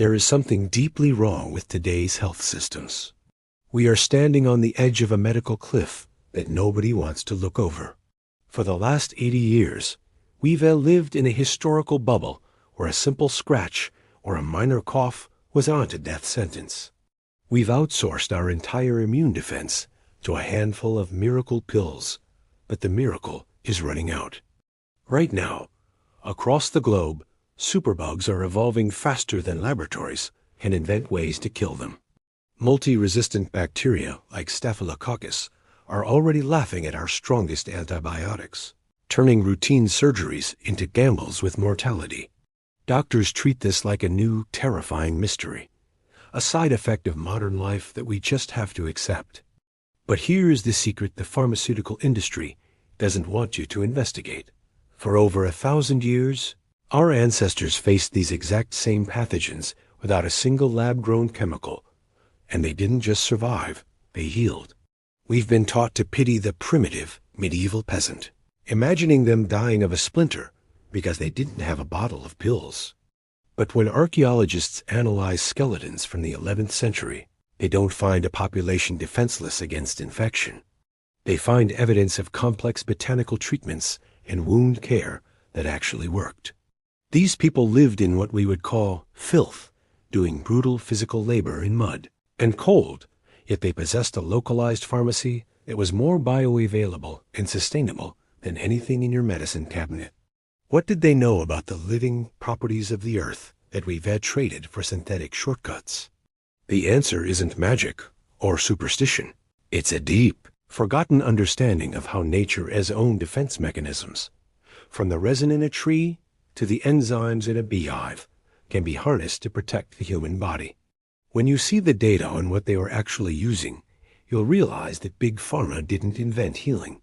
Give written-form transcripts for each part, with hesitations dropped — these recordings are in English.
There is something deeply wrong with today's health systems. We are standing on the edge of a medical cliff that nobody wants to look over. For the last 80 years, we've lived in a historical bubble where a simple scratch or a minor cough was on to death sentence. We've outsourced our entire immune defense to a handful of miracle pills, but the miracle is running out. Right now, across the globe, superbugs are evolving faster than laboratories can invent ways to kill them. Multi-resistant bacteria like Staphylococcus are already laughing at our strongest antibiotics, turning routine surgeries into gambles with mortality. Doctors treat this like a new, terrifying mystery, a side effect of modern life that we just have to accept. But here is the secret the pharmaceutical industry doesn't want you to investigate. For over 1,000 years, our ancestors faced these exact same pathogens without a single lab-grown chemical, and they didn't just survive, they healed. We've been taught to pity the primitive, medieval peasant, imagining them dying of a splinter because they didn't have a bottle of pills. But when archaeologists analyze skeletons from the 11th century, they don't find a population defenseless against infection. They find evidence of complex botanical treatments and wound care that actually worked. These people lived in what we would call filth, doing brutal physical labor in mud and cold, yet they possessed a localized pharmacy that was more bioavailable and sustainable than anything in your medicine cabinet. What did they know about the living properties of the earth that we've had traded for synthetic shortcuts? The answer isn't magic or superstition. It's a deep, forgotten understanding of how nature has own defense mechanisms, from the resin in a tree to the enzymes in a beehive, can be harnessed to protect the human body. When you see the data on what they were actually using, you'll realize that Big Pharma didn't invent healing.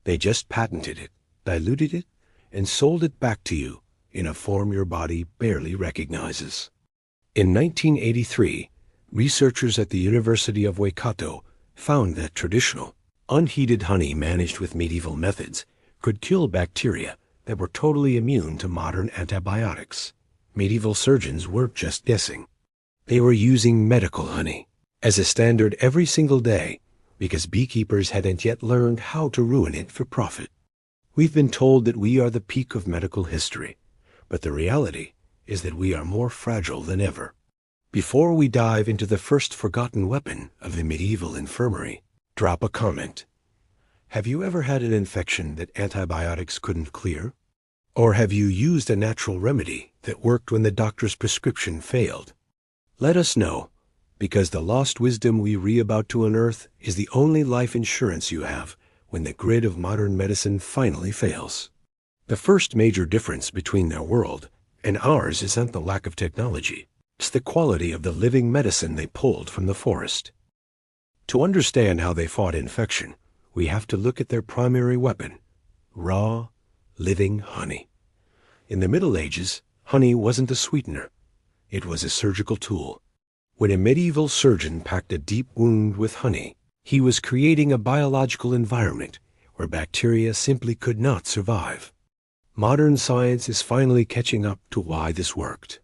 They just patented it, diluted it, and sold it back to you in a form your body barely recognizes. In 1983, researchers at the University of Waikato found that traditional, unheated honey managed with medieval methods could kill bacteria that were totally immune to modern antibiotics. Medieval surgeons weren't just guessing. They were using medical honey as a standard every single day because beekeepers hadn't yet learned how to ruin it for profit. We've been told that we are the peak of medical history, but the reality is that we are more fragile than ever. Before we dive into the first forgotten weapon of the medieval infirmary, drop a comment. Have you ever had an infection that antibiotics couldn't clear? Or have you used a natural remedy that worked when the doctor's prescription failed? Let us know, because the lost wisdom we're about to unearth is the only life insurance you have when the grid of modern medicine finally fails. The first major difference between their world and ours isn't the lack of technology. It's the quality of the living medicine they pulled from the forest. To understand how they fought infection, we have to look at their primary weapon, raw, living honey. In the Middle Ages, honey wasn't a sweetener. It was a surgical tool. When a medieval surgeon packed a deep wound with honey, he was creating a biological environment where bacteria simply could not survive. Modern science is finally catching up to why this worked.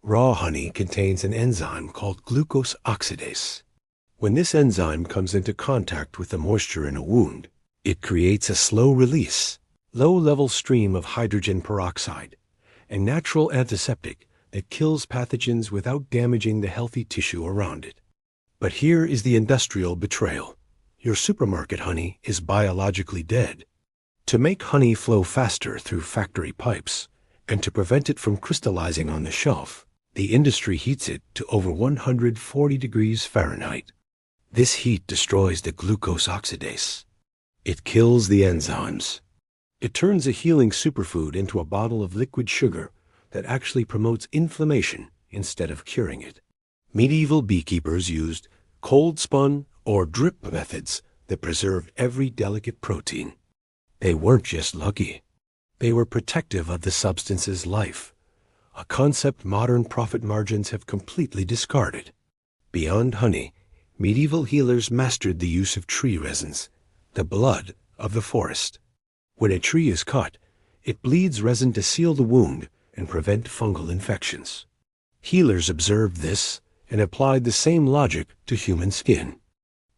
Raw honey contains an enzyme called glucose oxidase. When this enzyme comes into contact with the moisture in a wound, it creates a slow-release, low-level stream of hydrogen peroxide, a natural antiseptic that kills pathogens without damaging the healthy tissue around it. But here is the industrial betrayal. Your supermarket honey is biologically dead. To make honey flow faster through factory pipes, and to prevent it from crystallizing on the shelf, the industry heats it to over 140 degrees Fahrenheit. This heat destroys the glucose oxidase. It kills the enzymes. It turns a healing superfood into a bottle of liquid sugar that actually promotes inflammation instead of curing it. Medieval beekeepers used cold-spun or drip methods that preserved every delicate protein. They weren't just lucky. They were protective of the substance's life, a concept modern profit margins have completely discarded. Beyond honey, medieval healers mastered the use of tree resins, the blood of the forest. When a tree is cut, it bleeds resin to seal the wound and prevent fungal infections. Healers observed this and applied the same logic to human skin.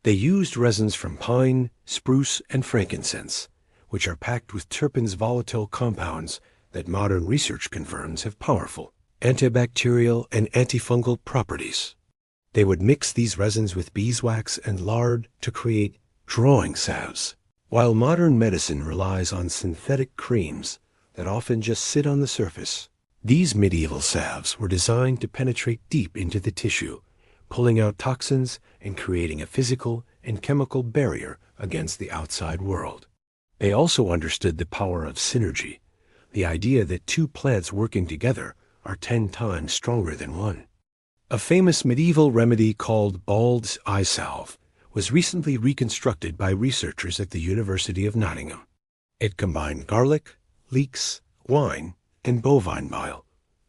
They used resins from pine, spruce, and frankincense, which are packed with terpenes volatile compounds that modern research confirms have powerful antibacterial and antifungal properties. They would mix these resins with beeswax and lard to create drawing salves, while modern medicine relies on synthetic creams that often just sit on the surface. These medieval salves were designed to penetrate deep into the tissue, pulling out toxins and creating a physical and chemical barrier against the outside world. They also understood the power of synergy, the idea that two plants working together are 10 times stronger than one. A famous medieval remedy called Bald's Eyesalve was recently reconstructed by researchers at the University of Nottingham. It combined garlic, leeks, wine, and bovine bile,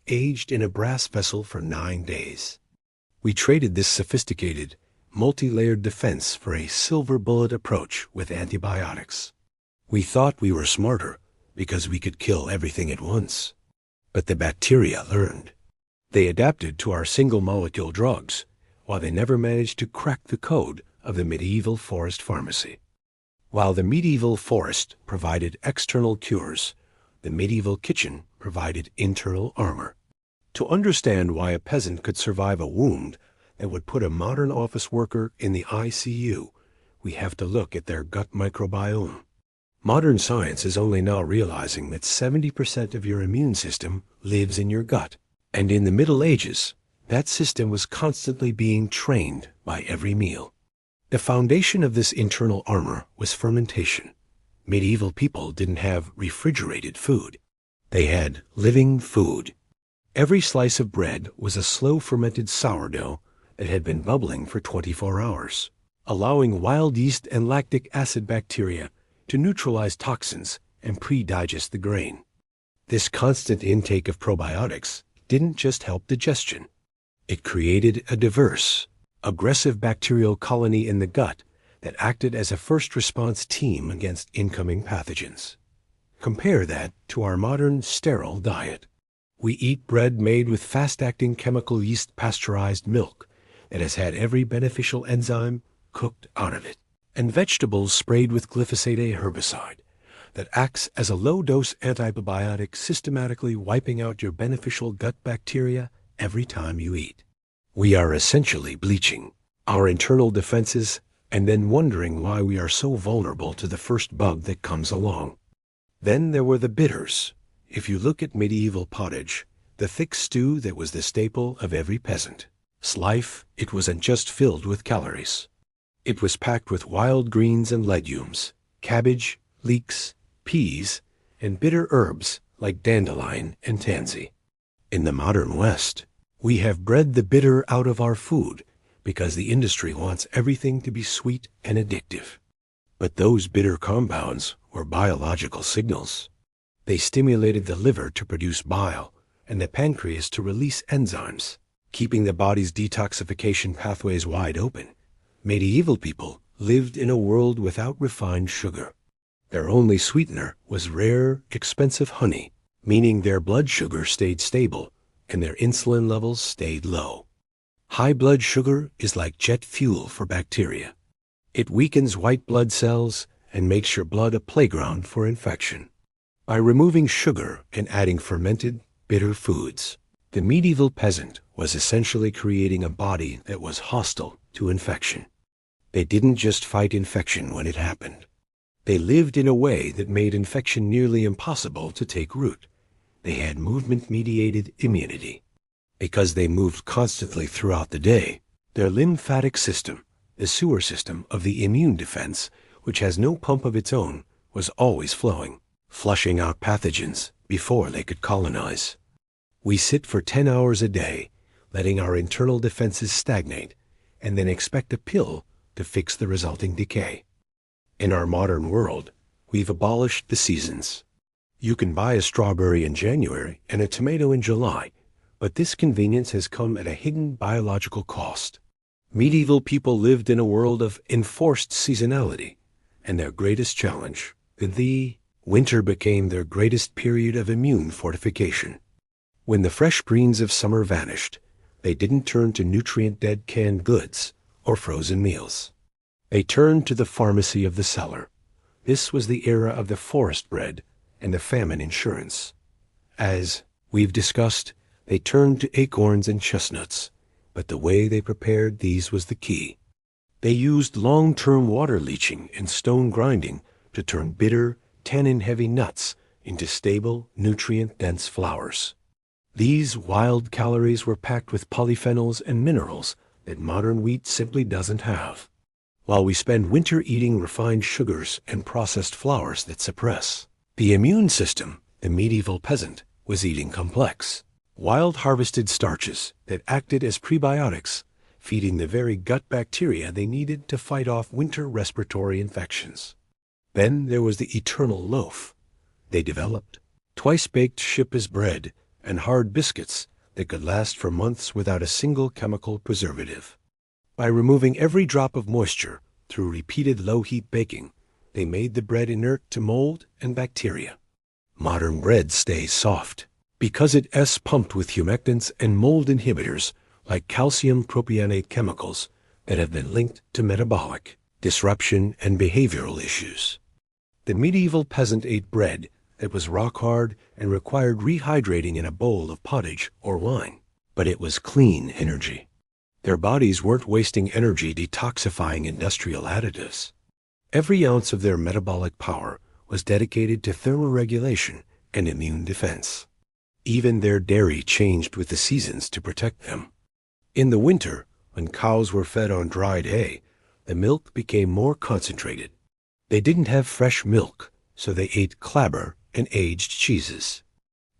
aged in a brass vessel for 9 days. We traded this sophisticated, multi-layered defense for a silver bullet approach with antibiotics. We thought we were smarter because we could kill everything at once. But the bacteria learned. They adapted to our single-molecule drugs, while they never managed to crack the code of the medieval forest pharmacy. While the medieval forest provided external cures, the medieval kitchen provided internal armor. To understand why a peasant could survive a wound that would put a modern office worker in the ICU, we have to look at their gut microbiome. Modern science is only now realizing that 70% of your immune system lives in your gut, and in the Middle Ages, that system was constantly being trained by every meal. The foundation of this internal armor was fermentation. Medieval people didn't have refrigerated food. They had living food. Every slice of bread was a slow fermented sourdough that had been bubbling for 24 hours, allowing wild yeast and lactic acid bacteria to neutralize toxins and pre-digest the grain. This constant intake of probiotics didn't just help digestion. It created a diverse, aggressive bacterial colony in the gut that acted as a first response team against incoming pathogens. Compare that to our modern sterile diet. We eat bread made with fast-acting chemical yeast pasteurized milk that has had every beneficial enzyme cooked out of it, and vegetables sprayed with glyphosate A herbicide that acts as a low-dose antibiotic, systematically wiping out your beneficial gut bacteria every time you eat. We are essentially bleaching our internal defenses and then wondering why we are so vulnerable to the first bug that comes along. Then there were the bitters. If you look at medieval pottage, the thick stew that was the staple of every peasant's life, it wasn't just filled with calories. It was packed with wild greens and legumes, cabbage, leeks, peas, and bitter herbs like dandelion and tansy. In the modern West, we have bred the bitter out of our food because the industry wants everything to be sweet and addictive. But those bitter compounds were biological signals. They stimulated the liver to produce bile and the pancreas to release enzymes, keeping the body's detoxification pathways wide open. Medieval people lived in a world without refined sugar. Their only sweetener was rare, expensive honey, meaning their blood sugar stayed stable and their insulin levels stayed low. High blood sugar is like jet fuel for bacteria. It weakens white blood cells and makes your blood a playground for infection. By removing sugar and adding fermented, bitter foods, the medieval peasant was essentially creating a body that was hostile to infection. They didn't just fight infection when it happened. They lived in a way that made infection nearly impossible to take root. They had movement-mediated immunity. Because they moved constantly throughout the day, their lymphatic system, the sewer system of the immune defense, which has no pump of its own, was always flowing, flushing out pathogens before they could colonize. We sit for 10 hours a day, letting our internal defenses stagnate, and then expect a pill to fix the resulting decay. In our modern world, we've abolished the seasons. You can buy a strawberry in January and a tomato in July, but this convenience has come at a hidden biological cost. Medieval people lived in a world of enforced seasonality, and their greatest challenge, the winter, became their greatest period of immune fortification. When the fresh greens of summer vanished, They didn't turn to nutrient-dead canned goods or frozen meals. They turned to the pharmacy of the cellar. This was the era of the forest bread and the famine insurance. As we've discussed, they turned to acorns and chestnuts, but the way they prepared these was the key. They used long-term water leaching and stone grinding to turn bitter, tannin-heavy nuts into stable, nutrient-dense flours. These wild calories were packed with polyphenols and minerals that modern wheat simply doesn't have. While we spend winter eating refined sugars and processed flours that suppress the immune system, the medieval peasant was eating complex, wild harvested starches that acted as prebiotics, feeding the very gut bacteria they needed to fight off winter respiratory infections. Then there was the eternal loaf. They developed twice-baked ship as bread and hard biscuits that could last for months without a single chemical preservative. By removing every drop of moisture through repeated low-heat baking, they made the bread inert to mold and bacteria. Modern bread stays soft because it is pumped with humectants and mold inhibitors like calcium propionate chemicals that have been linked to metabolic disruption and behavioral issues. The medieval peasant ate bread that was rock-hard and required rehydrating in a bowl of pottage or wine, but it was clean energy. Their bodies weren't wasting energy detoxifying industrial additives. Every ounce of their metabolic power was dedicated to thermoregulation and immune defense. Even their dairy changed with the seasons to protect them. In the winter, when cows were fed on dried hay, the milk became more concentrated. They didn't have fresh milk, so they ate clabber and aged cheeses.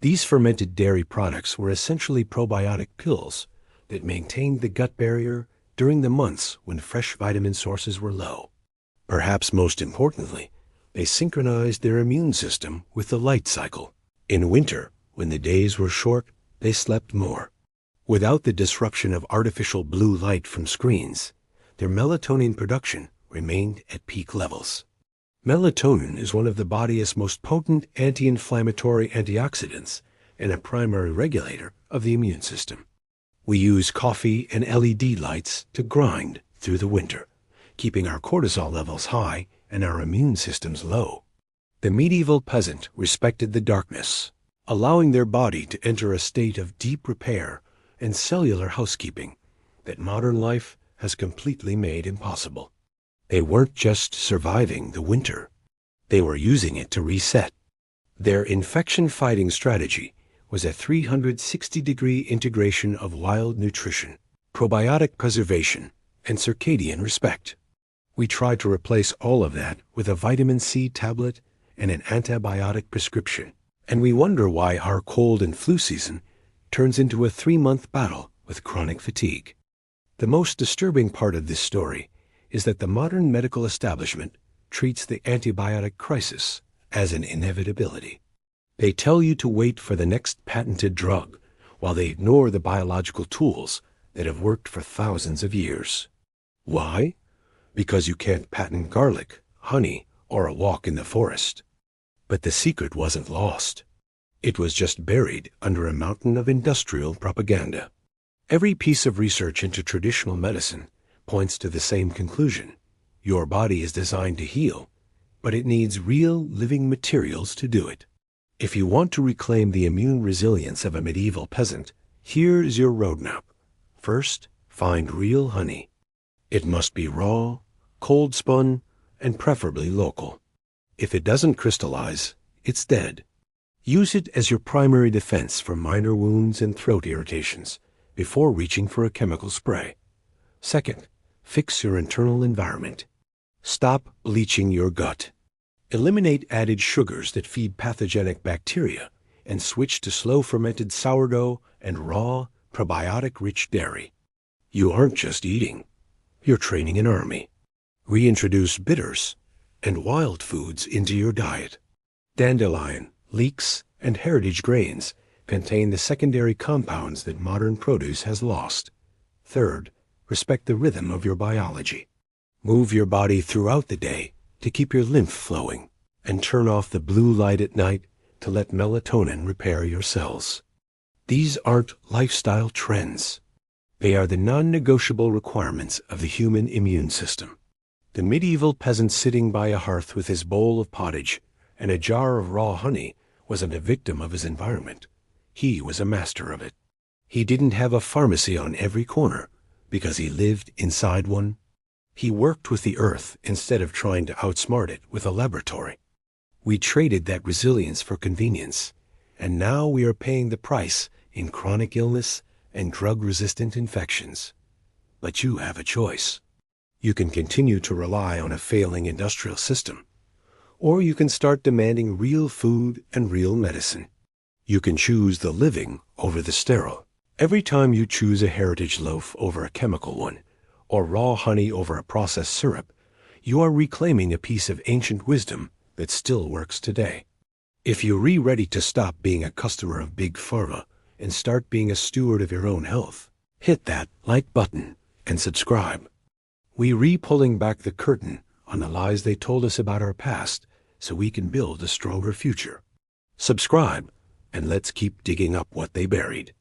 These fermented dairy products were essentially probiotic pills that maintained the gut barrier during the months when fresh vitamin sources were low. Perhaps most importantly, they synchronized their immune system with the light cycle. In winter, when the days were short, they slept more. Without the disruption of artificial blue light from screens, their melatonin production remained at peak levels. Melatonin is one of the body's most potent anti-inflammatory antioxidants and a primary regulator of the immune system. We use coffee and LED lights to grind through the winter, keeping our cortisol levels high and our immune systems low. The medieval peasant respected the darkness, allowing their body to enter a state of deep repair and cellular housekeeping that modern life has completely made impossible. They weren't just surviving the winter. They were using it to reset. Their infection-fighting strategy was a 360-degree integration of wild nutrition, probiotic preservation, and circadian respect. We tried to replace all of that with a vitamin C tablet and an antibiotic prescription, and we wonder why our cold and flu season turns into a 3-month battle with chronic fatigue. The most disturbing part of this story is that the modern medical establishment treats the antibiotic crisis as an inevitability. They tell you to wait for the next patented drug, while they ignore the biological tools that have worked for thousands of years. Why? Because you can't patent garlic, honey, or a walk in the forest. But the secret wasn't lost. It was just buried under a mountain of industrial propaganda. Every piece of research into traditional medicine points to the same conclusion. Your body is designed to heal, but it needs real living materials to do it. If you want to reclaim the immune resilience of a medieval peasant, here is your roadmap. First, find real honey. It must be raw, cold spun, and preferably local. If it doesn't crystallize, it's dead. Use it as your primary defense for minor wounds and throat irritations before reaching for a chemical spray. Second, fix your internal environment. Stop bleaching your gut. Eliminate added sugars that feed pathogenic bacteria and switch to slow-fermented sourdough and raw, probiotic-rich dairy. You aren't just eating. You're training an army. Reintroduce bitters and wild foods into your diet. Dandelion, leeks, and heritage grains contain the secondary compounds that modern produce has lost. Third, respect the rhythm of your biology. Move your body throughout the day to keep your lymph flowing, and turn off the blue light at night to let melatonin repair your cells. These aren't lifestyle trends. They are the non-negotiable requirements of the human immune system. The medieval peasant sitting by a hearth with his bowl of pottage and a jar of raw honey wasn't a victim of his environment. He was a master of it. He didn't have a pharmacy on every corner because he lived inside one. He worked with the earth instead of trying to outsmart it with a laboratory. We traded that resilience for convenience, and now we are paying the price in chronic illness and drug-resistant infections. But you have a choice. You can continue to rely on a failing industrial system, or you can start demanding real food and real medicine. You can choose the living over the sterile. Every time you choose a heritage loaf over a chemical one, or raw honey over a processed syrup, you are reclaiming a piece of ancient wisdom that still works today. If you're ready to stop being a customer of Big Pharma and start being a steward of your own health, hit that like button and subscribe. We pulling back the curtain on the lies they told us about our past so we can build a stronger future. Subscribe, and let's keep digging up what they buried.